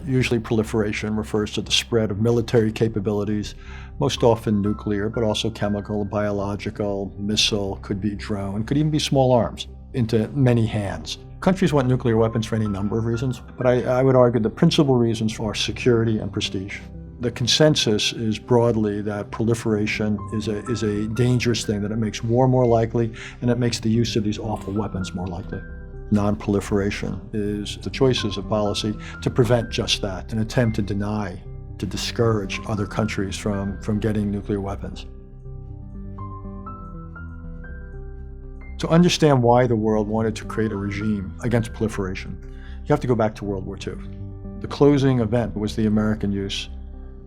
Usually proliferation refers to the spread of military capabilities, most often nuclear, but also chemical, biological, missile, could be drone, could even be small arms, into many hands. Countries want nuclear weapons for any number of reasons, but I would argue the principal reasons are security and prestige. The consensus is broadly that proliferation is a dangerous thing, that it makes war more likely, and it makes the use of these awful weapons more likely. Non-proliferation is the choices of policy to prevent just that, an attempt to deny, to discourage other countries from getting nuclear weapons. To understand why the world wanted to create a regime against proliferation, you have to go back to World War II. The closing event was the American use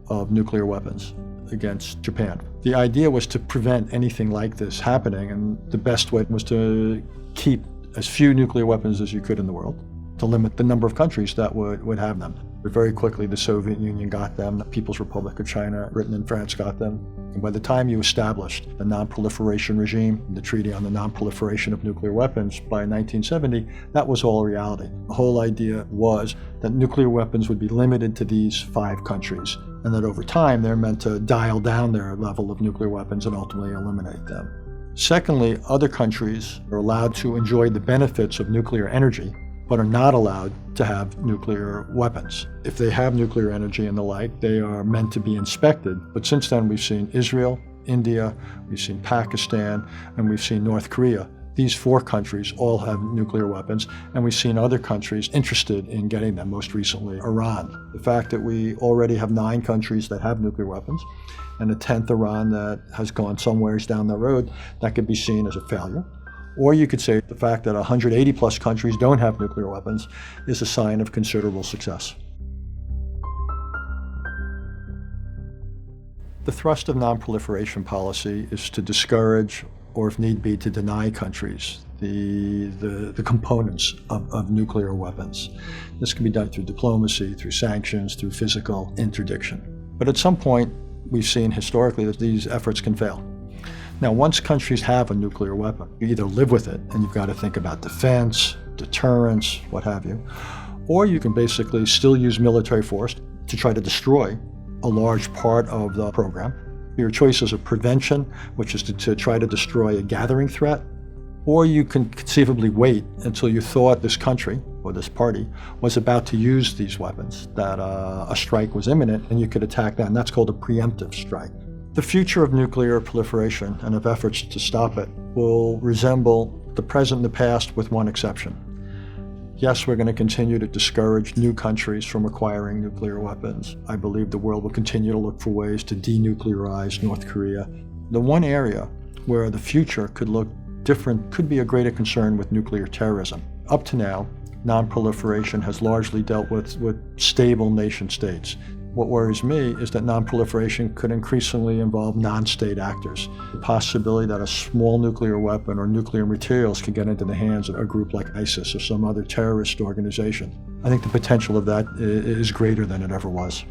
of nuclear weapons against Japan. The idea was to prevent anything like this happening, and the best way was to keep as few nuclear weapons as you could in the world, to limit the number of countries that would have them. But very quickly, the Soviet Union got them, the People's Republic of China, Britain and France got them. And by the time you established the non-proliferation regime, the Treaty on the Non-Proliferation of Nuclear Weapons by 1970, that was all reality. The whole idea was that nuclear weapons would be limited to these 5 countries, and that over time they're meant to dial down their level of nuclear weapons and ultimately eliminate them. Secondly, other countries are allowed to enjoy the benefits of nuclear energy, but are not allowed to have nuclear weapons. If they have nuclear energy and the like, they are meant to be inspected. But since then, we've seen Israel, India, we've seen Pakistan, and we've seen North Korea. These 4 countries all have nuclear weapons, and we've seen other countries interested in getting them, most recently Iran. The fact that we already have 9 countries that have nuclear weapons, and a 10th Iran that has gone somewheres down the road, that could be seen as a failure. Or you could say the fact that 180 plus countries don't have nuclear weapons is a sign of considerable success. The thrust of non-proliferation policy is to discourage, or if need be, to deny countries the components of nuclear weapons. This can be done through diplomacy, through sanctions, through physical interdiction. But at some point, we've seen historically that these efforts can fail. Now, once countries have a nuclear weapon, you either live with it, and you've got to think about defense, deterrence, what have you, or you can basically still use military force to try to destroy a large part of the program. Your choices of prevention, which is to try to destroy a gathering threat, or you can conceivably wait until you thought this country or this party was about to use these weapons, that a strike was imminent, and you could attack that, and that's called a preemptive strike. The future of nuclear proliferation and of efforts to stop it will resemble the present and the past, with one exception. Yes, we're going to continue to discourage new countries from acquiring nuclear weapons. I believe the world will continue to look for ways to denuclearize North Korea. The one area where the future could look different could be a greater concern with nuclear terrorism. Up to now, non-proliferation has largely dealt with stable nation states. What worries me is that non-proliferation could increasingly involve non-state actors. The possibility that a small nuclear weapon or nuclear materials could get into the hands of a group like ISIS or some other terrorist organization. I think the potential of that is greater than it ever was.